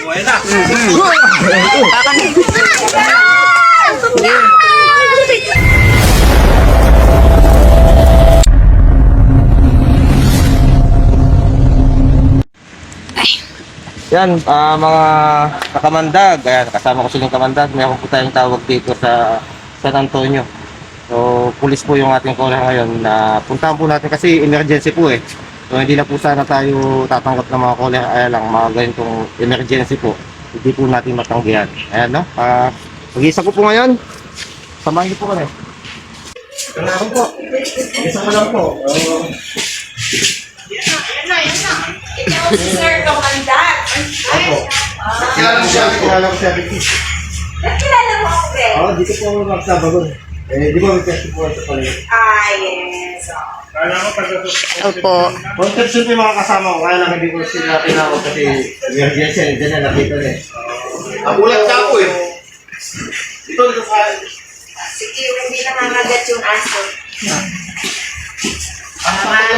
Buhay na. Yan, mga kakamandag. Ayan, kasama ko silang kamandag. Meron po tayong tawag dito sa San Antonio. So, pulis po yung ating caller ngayon na puntahan po natin kasi emergency po eh. So, hindi na po sana tayo tatanggap ng mga caller. Ayan lang, mga ganitong emergency po. Hindi po natin matanggihan. Ayan, no? Mag-isa ko po ngayon. Samahan niyo po kami. Kailangan po. Mag-isa ko lang po. Yan na. Ikaw si Sir Kamandag. Kilala ko siya, Vicky. Nakilala mo ako, Ben? Oo, dito po ako magsabagon. Di ba may test po ito pala? Yes. Opo. Conception po yung mga kasama ko, kaya lang hindi ko sila tinawag kasi emergency, dyan na nakita na eh. Nagulat ka ako eh. Ito sa... Sige, hindi nangangagat yung aso. Tama na.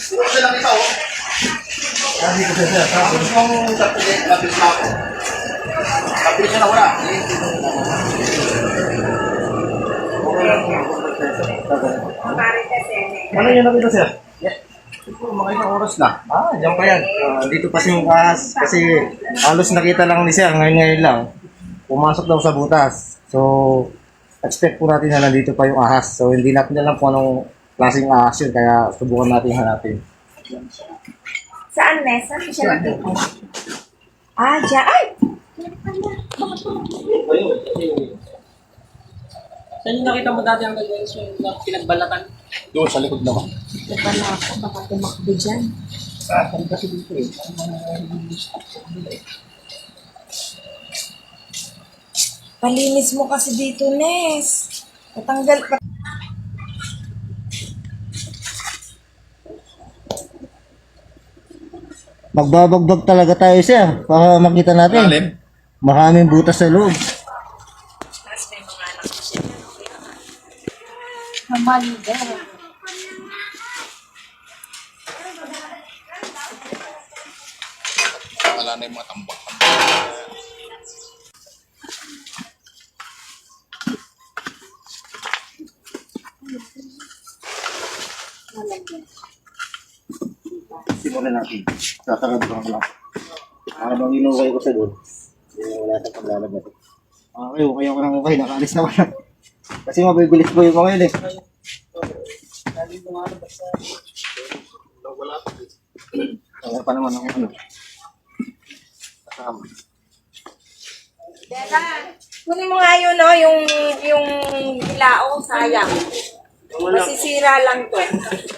Puro ka lang ito, oh. Sabi ko siya, Tapos mong sapunin, labis na ako. Kapit siya na wala. Pare kasi. ano yun nakita siya? Ito, mga ilang oras na. Diyan pa yan. Dito pa si yung ahas. Kasi halos nakita lang ni Sir, ngayon lang. Pumasok daw sa butas. So, expect po natin na nandito pa yung ahas. So, hindi natin alam kung anong klaseng ahas yun. Kaya subukan natin hanapin. Saan, Nessa? Saan siya nakita? Diyan. Ay! Saan yung nakita mo dati ang nag-wins yung pinagbalatan? Doon sa likod naman. Napala ako, baka tumakbo dyan. Kasi dito eh. Palinis mo kasi dito, Ness. Patanggal pa. Magbabagbag talaga tayo Sir. Para makita natin. Lalim. Maraming butas sa loob. Tapos may mga anak ko siya. Wala na yung mga tambak. Simulan natin. Tatagad ko lang. Habang inukay ko sa doon. Wala sa paglalabas. Okay ko lang okay. Nakaalis naman. Kasi mabibilis po yung mga yun eh. Wala pa naman ako ano. Kasama. Dela, kunin mo nga yun, no? Yung ilao, sayang. Masisira lang to.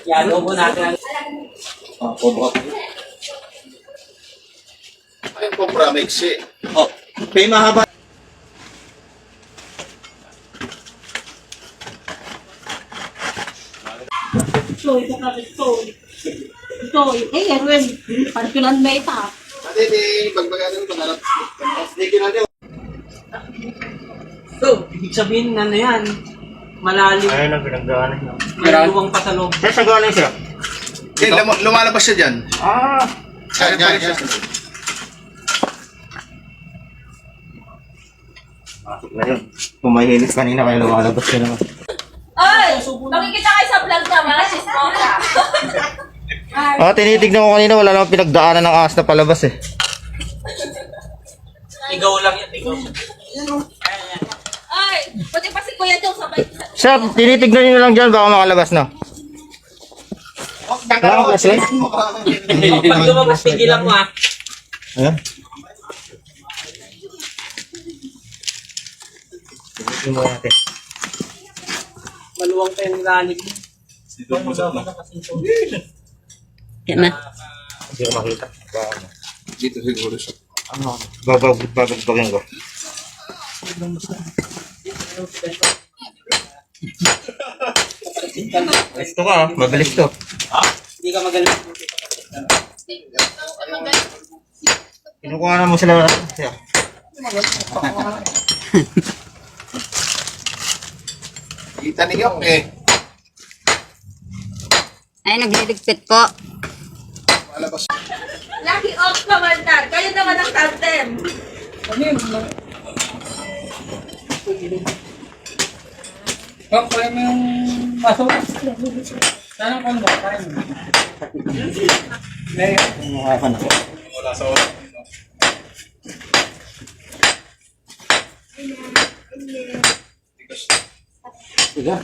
Yalo mo natin. Cobra. Ayun po, Pramix eh. Oh, kay mahaba. Ito, Erwin, particular na ito. Ate, di bagbagan ko na lang. Thank you natin. So, ibig sabihin na yan, malalim. Ayun ang pinagdaanan niya. May luwang pa sa loob. Sir, sa galing siya? Lumalabas siya dyan. Yan. Pasok na yun. Pumahilis kanina kaya lumalabas siya naman. Ay! Makikita kayo sa vlog na, mga chismosa. Tinitignan ko kanina wala namang pinagdaanan ng ahas na palabas eh. Ikaw lang yan, ikaw. Ay! Pati pa si Kuya Jong sabay. Sir, tinitignan niyo lang dyan baka makalabas na. Wala akong flashlight? Pag lumabas, tigilan mo ah. Ayan. Tingnan mo natin. Maluwang pa yung lalim. Yan na. Hindi ko makita. Dito siguro siya. Babagbagin ko. Gusto ka, mabilis to. Hindi ka magaling. Kinukuha na mo sila. Kita ni Yok eh. Ay, nagliligpit po. Malabas. Lagi off kamandar. Kayo naman ang tandem. Oh, kaya mo yung maso. Sana ang kondo, kaya mo. Kinukuha ka na. Wala sa oras. Sige.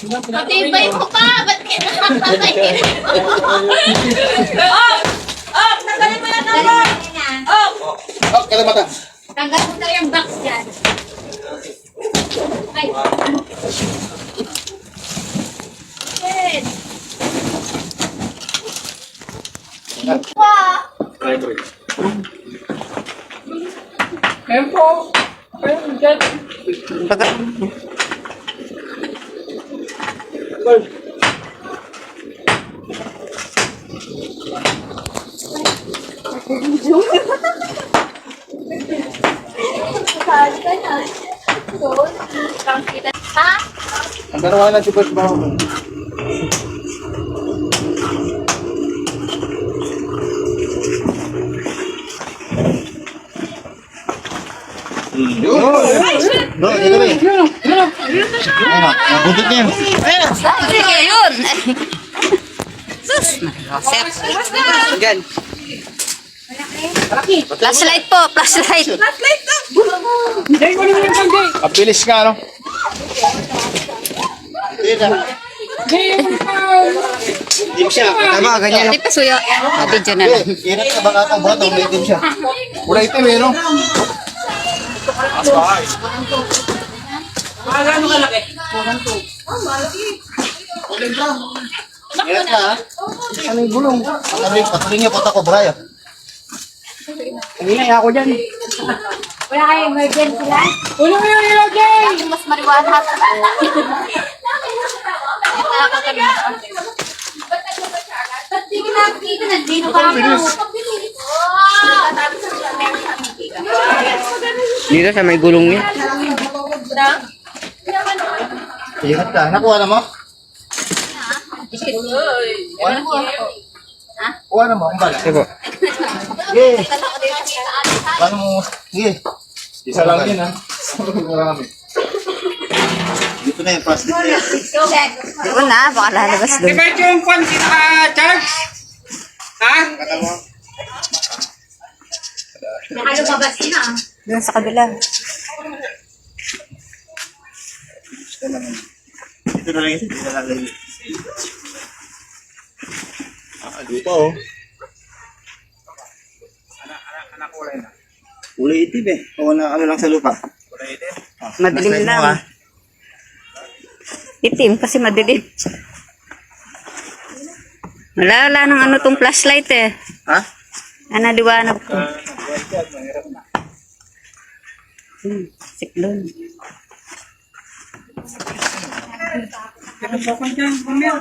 Matibay mo pa! Ba't kinakapatay? Off! Tanggalin mo yan number! Off! Oh, kalamata. Tanggal mo na yung box dyan. Ay. Okay. Ayun po. Ayun, dyan. Ha? Ang dalawa na si Boss Bao. No, ito rin. Ayun, nabuntot niya. Sige, yun. Sus, Joseph. Yan. Flashlight po, flashlight. Hindi ko naman yung pagday. Ang bilis nga, no? Team siya. Tama, ganyan. Hindi pa suyo. Video na lang. Inat ka baka akong buhat, may team siya. Wala itim eh, no? Gano'ng kalaki? Inat ka, ha? Ano yung gulong? Patuloy niya, pata ko, Brian. Kanina, ako dyan. Wala kayong emergency lang? Ulo mo yung ilaw dyan! Yung mas mariwanat. Ba't di kita nakikita? Nandito ka ako. Dito sa may gulong niya. Ingat ka. Nakuha na mo? Kuha na mo, ang bala. Sige po. Sige. Paano mo? Sige. Isa lang yun, ha? Marami. Dito na yung plastic na yan. Yun na, baka lalabas Di doon. ba yung phone sinaka-charge? Ha? Nakalumabas na. Doon sa kabila. Dito na lang yun. Dito na lang yun. Lupa, oh. Kulay itim eh. O na ano lang sa lupa. Madilim lang. Itim kasi madilim. Wala nang ano tong flashlight eh. Ha? Ano liwanag ko. Siklon. Pinapokon dyan, bumil.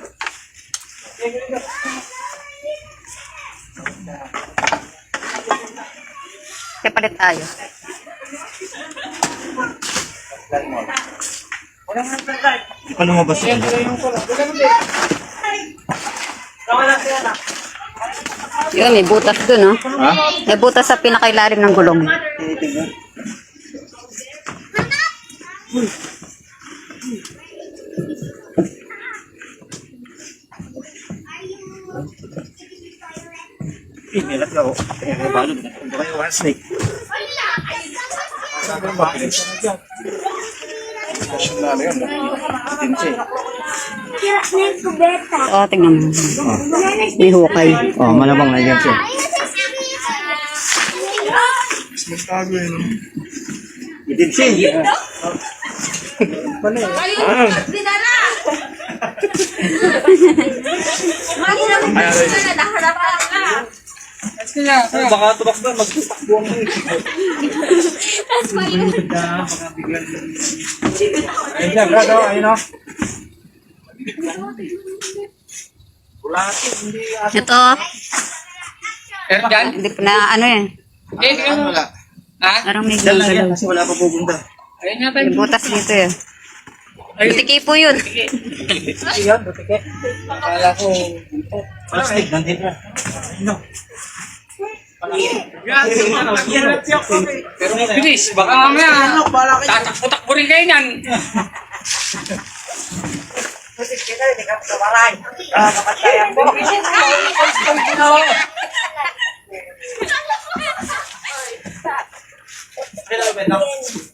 Kaya palit tayo. Di pa lumabas yun. Yun, may butas dun, oh. Ha? May butas sa pinakailalim ng gulong. Nilat ka, oh. Kaya balog na. Kung kayo, one snake. Kasyon na ano yun, no? Itim siya eh. Oh, tingnan mo. May hukay. Oh, malamang na yan siya. Magtago yun, no? Itim siya eh. Sila, Baka tubak doon, magtutakbo mo. ayun siya, brado, ayun o. Ito, Pero dyan? hindi pa na ano eh. Hindi, hindi ano. Wala. Ha? Parang may Yan lang yan, gagalaw. kasi wala pa pupunta. Ayun nga tayo. May butas dito eh. Butiki po yun. Ayun, butike. Akala ko. Plastic, nandito na. Pero bilis, baka mamaya. Tatakbo-takbo rin kayo niyan.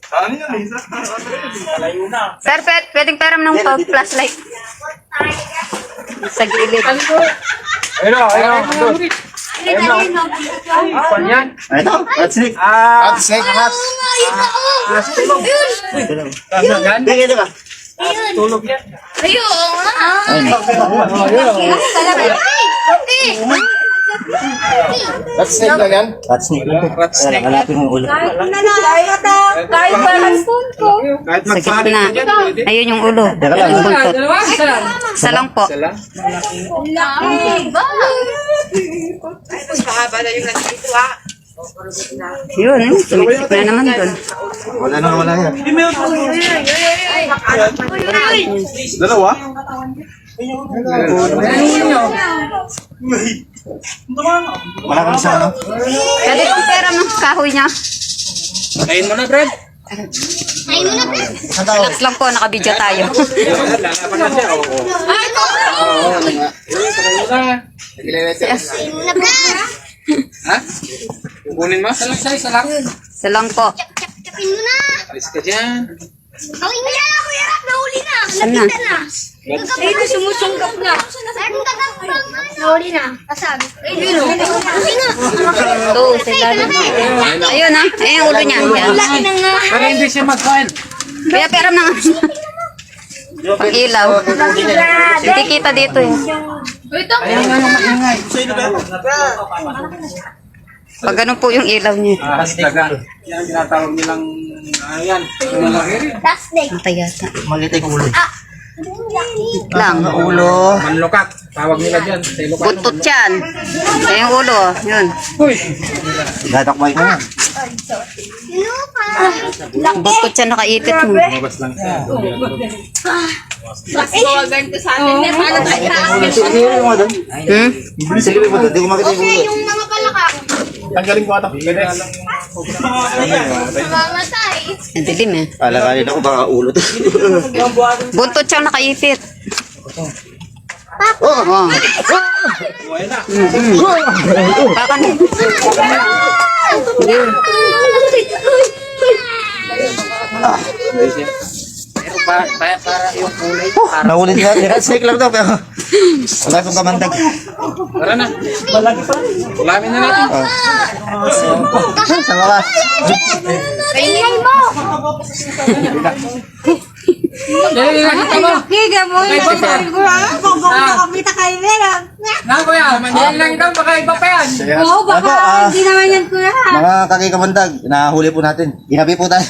Ano yun, Lisa? Sir, pwedeng peram ng flashlight. Sa gilid. Ayun o, ayun o. Yan. Ito, plastic. Plastic, hat. Yan. Tingin ba? Ayun nga. Plastic lang yan? Plastic lang. Wala, kalapin mo ulo. Kahit parang ko. Kahit Sa gitna. Ayun yung ulo. Teka lang. Yung buntot. Dalawa, isa lang. Isa lang po. Yun eh. Sumipsip na naman doon. Wala na, wala yan. Dalawa? Wala kang isa, no? Pwede pong peram ng kahoy niya. Ayun mo na, Brad. Isang tao. Relax lang po, nakabidyo tayo. Lalaban na siya. Oo. Ha? Kukunin mo? Isa lang siya, isa lang. Isa lang po. Alis ka dyan. Saan na? Ito sumusunggap na. Nahuli na. Kasabi. Ito, sa ilalim. Ayun ha. Ayun yung ulo niya. Yan. Para hindi siya magkain. Kaya peram ng pang ilaw. Hindi kita dito eh. Ayan nga yung maingay. Pag ganun po yung ilaw niya. Hastagan. Yan, tinatawag nilang, ayan, malaki rin. Matay yata. Maliit yung ulo. Lang. Ulo. Manlukat. Tawag nila dyan. Sa Ilocano. Buntot yan. Ayun yung ulo. Yun. Uy. Dadakbay ka na. Buntot yan nakaipit mo. Mabas lang siya. Tawagan ko sa amin. Paano tayo? Sige mo doon. Hmm? Sige mo doon. Di ko makita yung ulo. Yung mga palaka. Tanggalin ko ata. Pwede. Mamamatay. Ang dilim eh. Alakarin ako baka ulo to. Buntot siyang nakaipit. Oh! Oh. Pakan. Pero para yung kulay. Naulit na. Snake lang daw pero wala itong kamandag. Tara na. Ulamin na natin. Sa wakas. Ingay mo. Dali, nakita mo. Higa mo. Ay, basta. Makakapita kayo meron. Na, kuya. Dali lang ikaw. Baka iba pa yan. Oo, baka hindi naman yan kuya. Mga kakikamandag, nahuli po natin. Ginabi po tayo.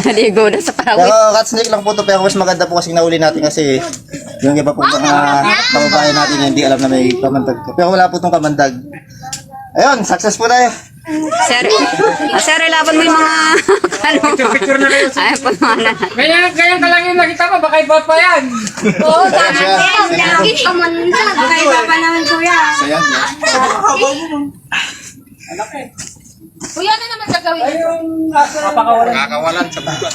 Naligo na sa pawis. Pero cat snake lang po to pero mas maganda po kasi nahuli natin kasi yung iba po mga kababayan natin hindi alam na may kamandag. Pero wala po tong kamandag. Ayun, success po tayo. Sir, sir, ilaban mo yung mga ano. Picture na kayo. Ay, panawalan. Ganyan ka lang yung nakita mo. Baka iba pa yan. Oo, sana Siya. Lagi ka man. Kakaiba pa naman kuya. Ayan. Kuya, ano naman gagawin? Yung nakakawalan sa buka.